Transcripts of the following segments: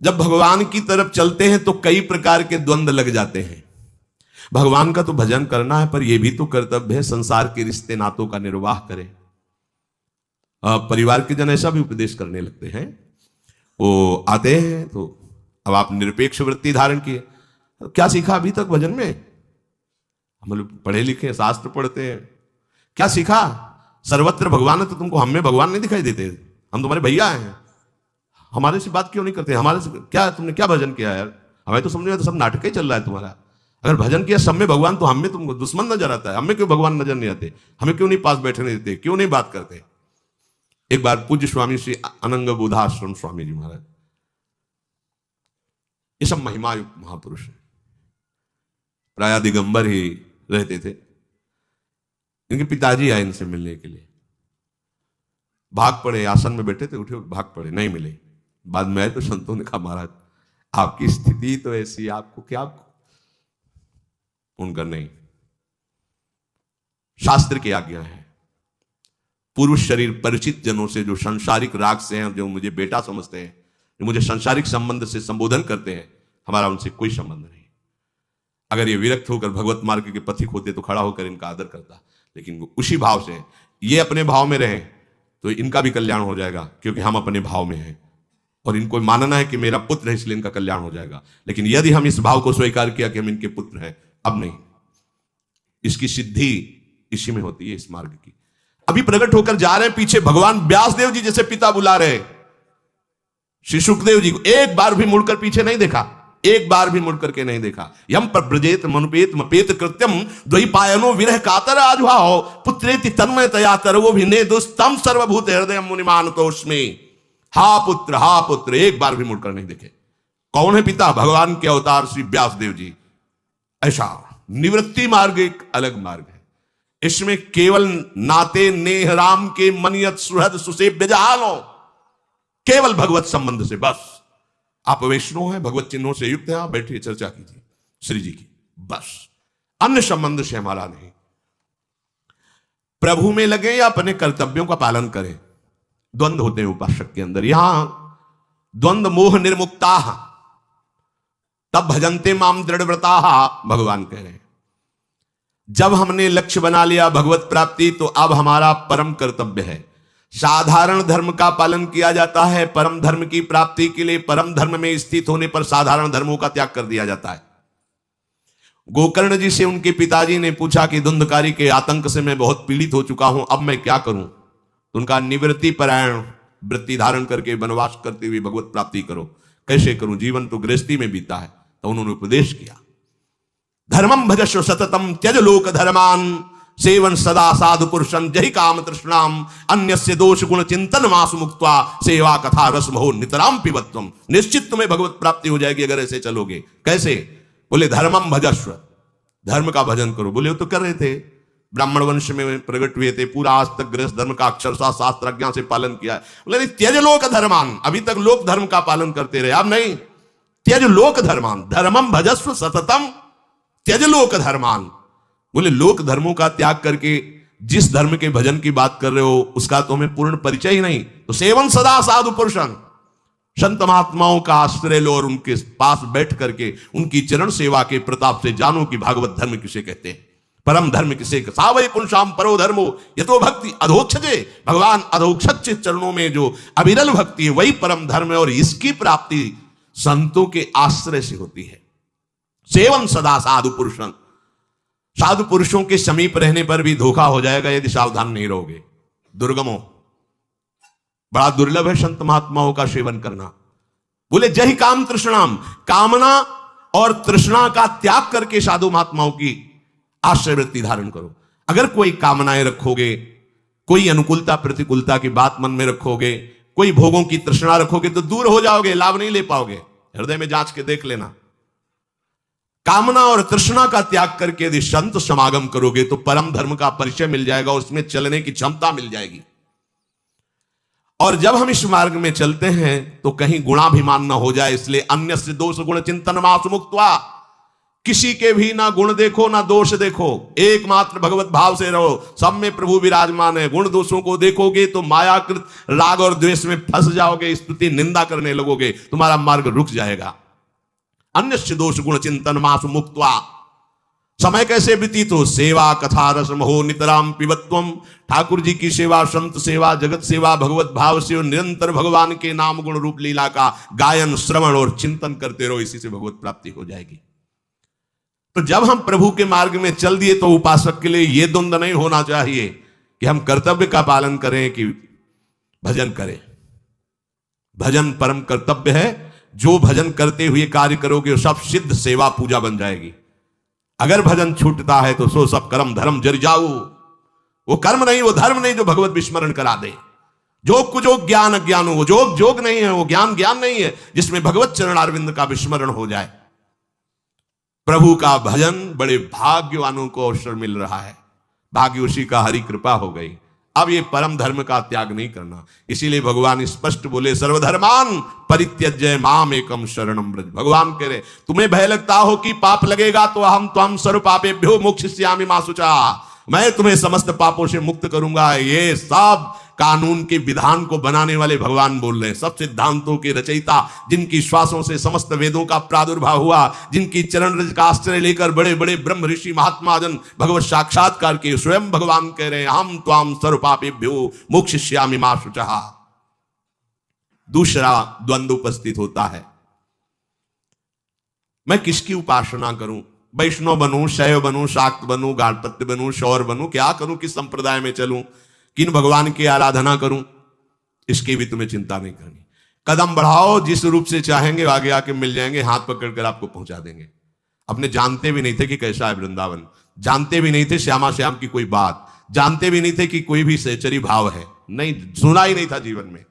जब भगवान की तरफ चलते हैं तो कई प्रकार के द्वंद्व लग जाते हैं। भगवान का तो भजन करना है, पर यह भी तो कर्तव्य है संसार के रिश्ते नातों का निर्वाह करें। परिवार के जन ऐसा भी उपदेश करने लगते हैं, वो आते हैं तो अब आप निरपेक्ष वृत्ति धारण किए, क्या सीखा अभी तक भजन में? हम लोग पढ़े लिखे शास्त्र पढ़ते हैं, क्या सीखा? सर्वत्र भगवान है तो तुमको हम में भगवान नहीं दिखाई देते? हम तुम्हारे भैया हैं, हमारे से बात क्यों नहीं करते? हमारे से क्या, तुमने क्या भजन किया यार? हमें तो समझ में तो सब नाटक ही चल रहा है तुम्हारा। अगर भजन किया सब में भगवान, तो हम में तुमको दुश्मन नजर आता है। हमें क्यों भगवान नजर नहीं आते? हमें क्यों नहीं पास बैठने देते? क्यों नहीं बात करते? एक बार पूज्य स्वामी श्री अनंग बोधाश्रम स्वामी जी महाराज, ये सब महिमायुक्त महापुरुष है, प्राय दिगंबर ही रहते थे। इनके पिताजी आए इनसे मिलने के लिए, भाग पड़े, आसन में बैठे थे, उठे भाग पड़े, नहीं मिले। बाद में आए तो संतों ने कहा महाराज आपकी स्थिति तो ऐसी, आपको क्या? उनका नहीं, शास्त्र की आज्ञा है। पुरुष शरीर परिचित जनों से जो सांसारिक राग से हैं, जो मुझे बेटा समझते हैं, जो मुझे सांसारिक संबंध से संबोधन करते हैं, हमारा उनसे कोई संबंध नहीं। अगर ये विरक्त होकर भगवत मार्ग के पथिक होते तो खड़ा होकर इनका आदर करता, लेकिन उसी भाव से ये अपने भाव में रहे तो इनका भी कल्याण हो जाएगा, क्योंकि हम अपने भाव में हैं और इनको मानना है कि मेरा पुत्र है इसलिए इनका कल्याण हो जाएगा। लेकिन यदि हम इस भाव को स्वीकार किया कि हम इनके पुत्र हैं, अब नहीं, इसकी सिद्धि इसी में होती है, इस मार्ग की। अभी प्रकट होकर जा रहे हैं, पीछे भगवान व्यासदेव जी जैसे पिता बुला रहे, श्री सुखदेव जी को एक बार भी मुड़कर पीछे नहीं देखा, एक बार भी मुड़कर के नहीं देखा। यम प्रब्रजेत मनुपेत मपेत कृत्यम द्वैपायनो विरह कातर आजुहाओ पुत्रेति तन्मय तया तरवो भिन्ने दुस्तम सर्वभूत हृदय मुनिमान तोष्मे। हा पुत्र, एक बार भी मुड़कर नहीं देखे। कौन है पिता? भगवान के अवतार श्री व्यासदेव जी। ऐसा निवृत्ति मार्ग एक अलग मार्ग है, इसमें केवल नाते नेह राम के मनियत सुहृद सुसेव्य जहानो, केवल भगवत संबंध से बस। आप वैष्णव हैं, भगवत चिन्हों से युक्त हैं, आप बैठिए चर्चा कीजिए श्री जी की, बस। अन्य संबंध से हमारा नहीं। प्रभु में लगे या अपने कर्तव्यों का पालन करें। द्वंद्व होते हैं उपासक के अंदर, यहां द्वंद्व मोह निर्मुक्ता तब भजन्ते माम दृढ़व्रता, भगवान कह रहे हैं। जब हमने लक्ष्य बना लिया भगवत प्राप्ति, तो अब हमारा परम कर्तव्य है, साधारण धर्म का पालन किया जाता है। परम धर्म की प्राप्ति के लिए परम धर्म में स्थित होने पर साधारण धर्मों का त्याग कर दिया जाता है। गोकर्ण जी से उनके पिताजी ने पूछा कि धुंधकारी के आतंक से मैं बहुत पीड़ित हो चुका हूं, अब मैं क्या करूं? तो उनका निवृत्ति परायण वृत्ति धारण करके वनवास करते हुए भगवत प्राप्ति करो। कैसे करूं? जीवन तो गृहस्थी में बीता है। तो उन्होंने उपदेश किया, धर्मम भजस्व सततम त्यज लोक धर्मान सेवन सदा साधु पुरुषन जहि काम तृष्णाम अन्यस्य दोष गुण चिंतन मासु मुक्त्वा सेवा कथा रस महो नितराम पिबत्वम। निश्चित तुम्हें भगवत प्राप्ति हो जाएगी अगर ऐसे चलोगे। कैसे? बोले धर्मम भजस्व, धर्म का भजन करो। बोले वो तो कर रहे थे, ब्राह्मण वंश में प्रकट हुए थे, पूरा आज तक गृहस्थ धर्म का अक्षरशः शास्त्राज्ञा से पालन किया है। बोले त्यज लोक धर्मान, अभी तक लोक धर्म का पालन करते रहे, अब नहीं। त्यज लोक धर्मान, धर्मम भजस्व सततम त्यज लोक धर्मान। बोले लोक धर्मों का त्याग करके जिस धर्म के भजन की बात कर रहे हो उसका तो हमें पूर्ण परिचय ही नहीं। तो सेवन सदा साधु पुरुषन, संत महात्माओं का आश्रय लो और उनके पास बैठ करके उनकी चरण सेवा के प्रताप से जानो कि भागवत धर्म किसे कहते हैं, परम धर्म किसे। सावय पुंसाम परो धर्मो यतो भक्ति अधोक्षजे, भगवान अधोक्षज चरणों में जो अविरल भक्ति है वही परम धर्म है, और इसकी प्राप्ति संतों के आश्रय से होती है। सेवन सदा साधु पुरुषन, साधु पुरुषों के समीप रहने पर भी धोखा हो जाएगा यदि सावधान नहीं रहोगे। दुर्गमो, बड़ा दुर्लभ है संत महात्माओं का सेवन करना। बोले जहि काम तृष्णाम, कामना और तृष्णा का त्याग करके साधु महात्माओं की आश्रय वृत्ति धारण करो। अगर कोई कामनाएं रखोगे, कोई अनुकूलता प्रतिकूलता की बात मन में रखोगे, कोई भोगों की तृष्णा रखोगे तो दूर हो जाओगे, लाभ नहीं ले पाओगे। हृदय में जांच के देख लेना। कामना और तृष्णा का त्याग करके यदि संत समागम करोगे तो परम धर्म का परिचय मिल जाएगा, उसमें चलने की क्षमता मिल जाएगी। और जब हम इस मार्ग में चलते हैं तो कहीं गुणाभिमान न हो जाए, इसलिए अन्य से दोष गुण चिंतन मासु मुक्त्वा, किसी के भी ना गुण देखो ना दोष देखो, एकमात्र भगवत भाव से रहो। सब में प्रभु विराजमान है। गुण दोषों को देखोगे तो मायाकृत राग और द्वेष में फंस जाओगे, स्तुति निंदा करने लगोगे, तुम्हारा मार्ग रुक जाएगा। अन्य दोष गुण चिंतन मासु मुक्त्वा, समय कैसे व्यतीत हो, सेवा कथा रसम हो नितराम पिबत्वम, ठाकुर जी की सेवा, संत सेवा, जगत सेवा, भगवत भाव से निरंतर भगवान के नाम गुण रूप लीला का गायन श्रवण और चिंतन करते रहो, इसी से भगवत प्राप्ति हो जाएगी। तो जब हम प्रभु के मार्ग में चल दिए तो उपासक के लिए यह द्वंद्व नहीं होना चाहिए कि हम कर्तव्य का पालन करें कि भजन करें। भजन परम कर्तव्य है। जो भजन करते हुए कार्य करोगे वो सब सिद्ध सेवा पूजा बन जाएगी। अगर भजन छूटता है तो सो सब कर्म धर्म जर जाऊ, वो कर्म नहीं, वो धर्म नहीं जो भगवत विस्मरण करा दे। जोग को जोग, ज्ञान अज्ञान हो, वो जोग जोग नहीं है, वो ज्ञान ज्ञान नहीं है जिसमें भगवत चरणारविंद का विस्मरण हो जाए। प्रभु का भजन बड़े भाग्यवानों को अवसर मिल रहा है। भाग्य उसी का, हरि कृपा हो गई। अब ये परम धर्म का त्याग नहीं करना। इसीलिए भगवान स्पष्ट बोले, सर्वधर्मान परित्यज्य माम एकम शरणम व्रज। भगवान कह रहे, तुम्हें भय लगता हो कि पाप लगेगा तो हम त्वं सर्व पापेभ्यो मोक्षयिष्यामि मा शुचा, मैं तुम्हें समस्त पापों से मुक्त करूंगा। ये सब कानून के विधान को बनाने वाले भगवान बोल रहे हैं। सब सिद्धांतों के रचयिता, जिनकी श्वासों से समस्त वेदों का प्रादुर्भाव हुआ, जिनकी चरण रज का आश्रय लेकर बड़े बड़े ब्रह्म ऋषि महात्मा जन भगवत साक्षात्कार के, स्वयं भगवान कह रहे हैं, हम त्वाम सर्व पापेभ्यो मोक्षयिष्यामि मा शुचः। दूसरा द्वंद्व उपस्थित होता है, मैं किसकी उपासना करूं? वैष्णव बनूं, शैव बनूं, शाक्त बनूं, गाणपत्य बनूं, शौर बनूं, क्या करूं? किस संप्रदाय में चलूं? किन भगवान की आराधना करूं? इसकी भी तुम्हें चिंता नहीं करनी। कदम बढ़ाओ, जिस रूप से चाहेंगे आगे आके मिल जाएंगे, हाथ पकड़कर आपको पहुंचा देंगे। अपने जानते भी नहीं थे कि कैसा है वृंदावन, जानते भी नहीं थे श्यामा श्याम की कोई बात, जानते भी नहीं थे कि कोई भी सहचरी भाव है, नहीं सुना ही नहीं था जीवन में।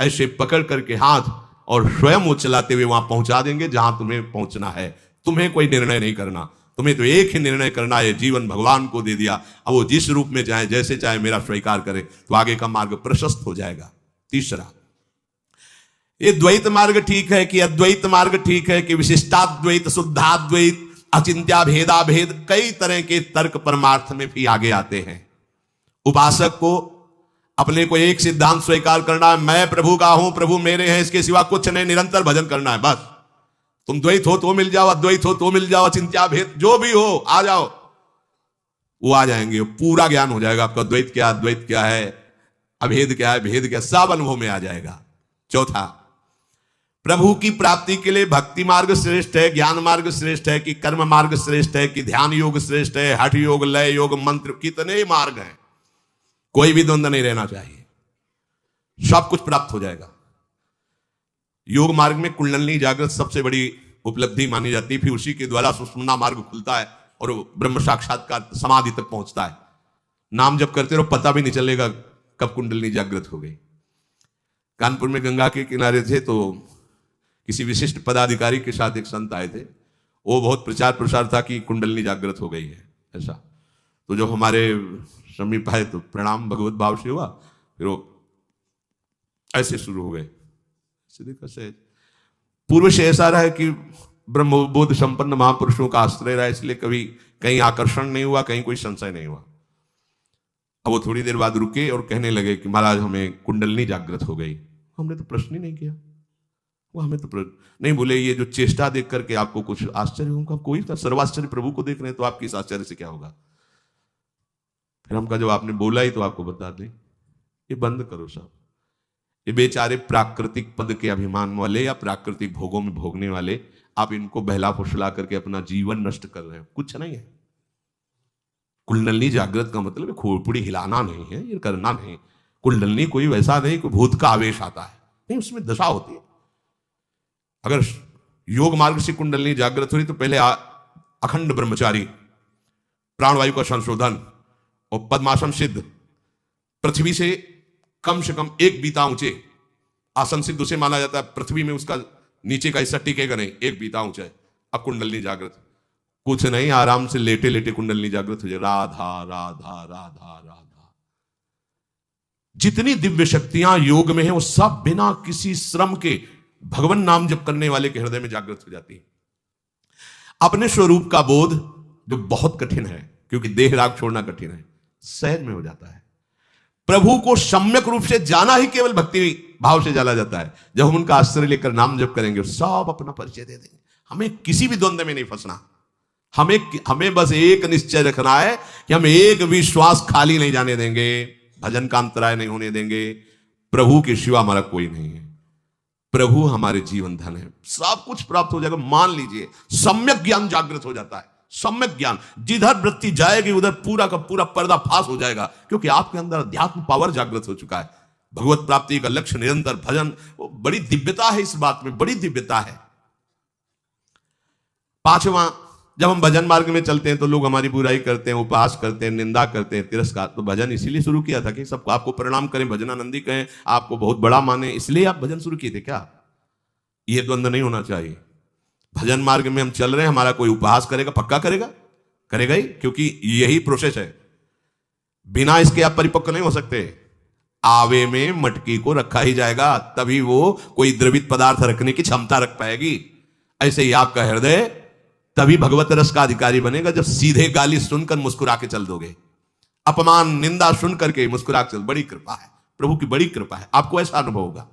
ऐसे पकड़ करके हाथ और स्वयं वो चलाते हुए वहां पहुंचा देंगे जहां तुम्हें पहुंचना है। तुम्हें कोई निर्णय नहीं करना, तुम्हें तो एक ही निर्णय करना है, जीवन भगवान को दे दिया। अब वो जिस रूप में चाहे, जैसे चाहे मेरा स्वीकार करे, तो आगे का मार्ग प्रशस्त हो जाएगा। तीसरा, ये द्वैत मार्ग ठीक है कि अद्वैत मार्ग ठीक है कि विशिष्टाद्वैत, शुद्धाद्वैत, अचिंत्या भेदा भेद, कई तरह के तर्क परमार्थ में भी आगे आते हैं। उपासक को अपने को एक सिद्धांत स्वीकार करना है, मैं प्रभु का हूं, प्रभु मेरे हैं, इसके सिवा कुछ नहीं, निरंतर भजन करना है बस। तुम द्वैत हो तो मिल जाओ, अद्वैत हो तो मिल जाओ, चिंत्या भेद जो भी हो आ जाओ, वो आ जाएंगे। पूरा ज्ञान हो जाएगा आपका, द्वैत क्या, अद्वैत क्या है, अभेद क्या है, भेद क्या, सब अनुभव में आ जाएगा। चौथा, प्रभु की प्राप्ति के लिए भक्ति मार्ग श्रेष्ठ है, ज्ञान मार्ग श्रेष्ठ है कि कर्म मार्ग श्रेष्ठ है कि ध्यान योग श्रेष्ठ है, हठ योग, लय योग, मंत्र, कितने मार्ग हैं, कोई भी द्वंद्व नहीं रहना चाहिए, सब कुछ प्राप्त हो जाएगा। योग मार्ग में कुंडलिनी जागृत सबसे बड़ी उपलब्धि मानी जाती है, फिर उसी के द्वारा सुषुम्ना मार्ग खुलता है और ब्रह्म साक्षात्कार समाधि तक पहुंचता है। नाम जब करते रहो, पता भी नहीं चलेगा कब कुंडलिनी जागृत हो गई। कानपुर में गंगा के किनारे थे तो किसी विशिष्ट पदाधिकारी के साथ एक संत आए थे, वो बहुत प्रचार प्रसार था कि कुंडलिनी जागृत हो गई है ऐसा। तो जब हमारे समीप आए तो प्रणाम भगवत भाव से हुआ, फिर वो ऐसे शुरू हो गए। पूर्व से ऐसा रहा है कि ब्रह्मबोध संपन्न महापुरुषों का आश्रय रहा, इसलिए कभी कहीं आकर्षण नहीं हुआ, कहीं कोई संशय नहीं हुआ। अब वो थोड़ी देर बाद रुके और कहने लगे कि महाराज हमें कुंडलिनी जागृत हो गई। हमने तो प्रश्न ही नहीं किया, वो हमें तो नहीं बोले। ये जो चेष्टा देख करके आपको कुछ आश्चर्य होगा? कोई था, सर्वाश्चर्य प्रभु को देख रहे हैं तो आपकी इस आश्चर्य से क्या होगा? फिर हम कहा जब आपने बोला ही तो आपको बता दें, ये बंद करो साहब। ये बेचारे प्राकृतिक पद के अभिमान वाले या प्राकृतिक भोगों में भोगने वाले, आप इनको बहला फुसला करके अपना जीवन नष्ट कर रहे हो, कुछ नहीं है। कुंडलिनी जागृत का मतलब खोपड़ी हिलाना नहीं है, ये करना नहीं। कुंडलिनी कोई वैसा नहीं, कोई भूत का आवेश आता है नहीं, उसमें दशा होती है। अगर योग मार्ग से कुंडलिनी जागृत हुई तो पहले अखंड ब्रह्मचारी, प्राणवायु का संशोधन और पद्मासन सिद्ध, पृथ्वी से कम 1 बीता ऊंचे आसन सिद्ध उसे माना जाता है। पृथ्वी में उसका नीचे का हिस्सा टिकेगा नहीं, 1 बीता ऊंचा है। अब कुंडलिनी जागृत, कुछ नहीं, आराम से लेटे लेटे कुंडलिनी जागृत हो जाए। राधा राधा राधा राधा। जितनी दिव्य शक्तियां योग में है वो सब बिना किसी श्रम के भगवान नाम जप करने वाले के हृदय में जागृत हो जाती है। अपने स्वरूप का बोध जो बहुत कठिन है, क्योंकि देह राग छोड़ना कठिन है, सहज में हो जाता है। प्रभु को सम्यक रूप से जाना ही केवल भक्ति भाव से जाना जाता है। जब हम उनका आश्रय लेकर नाम जप करेंगे, सब अपना परिचय दे देंगे। हमें किसी भी द्वंद्व में नहीं फंसना। हमें बस एक निश्चय रखना है कि हम एक भी श्वास खाली नहीं जाने देंगे, भजन का अंतराय नहीं होने देंगे। प्रभु के सिवा हमारा कोई नहीं है। प्रभु हमारे जीवन धन है, सब कुछ प्राप्त हो जाएगा। मान लीजिए सम्यक ज्ञान जागृत हो जाता है। सम्यक ज्ञान, जिधर वृत्ति जाएगी उधर पूरा का पूरा पर्दाफाश हो जाएगा, क्योंकि आपके अंदर अध्यात्म पावर जागृत हो चुका है। भगवत प्राप्ति का लक्ष्य निरंतर भजन, वो बड़ी दिव्यता है। इस बात में बड़ी दिव्यता है। पांचवा, जब हम भजन मार्ग में चलते हैं तो लोग हमारी बुराई करते हैं, उपहास करते हैं, निंदा करते हैं, तिरस्कार। तो भजन इसीलिए शुरू किया था कि सबको आपको प्रणाम करें, भजनानंदी कहें, आपको बहुत बड़ा माने, इसलिए आप भजन शुरू किए थे क्या? ये द्वंद्व नहीं होना चाहिए। भजन मार्ग में हम चल रहे हैं, हमारा कोई उपहास करेगा, पक्का करेगा ही, क्योंकि यही प्रोसेस है। बिना इसके आप परिपक्व नहीं हो सकते। आवे में मटकी को रखा ही जाएगा, तभी वो कोई द्रवित पदार्थ रखने की क्षमता रख पाएगी। ऐसे ही आपका हृदय तभी भगवत रस का अधिकारी बनेगा, जब सीधे गाली सुनकर मुस्कुरा के चल दोगे, अपमान निंदा सुन करके मुस्कुरा के चल। बड़ी कृपा है, प्रभु की बड़ी कृपा है, आपको ऐसा अनुभव होगा।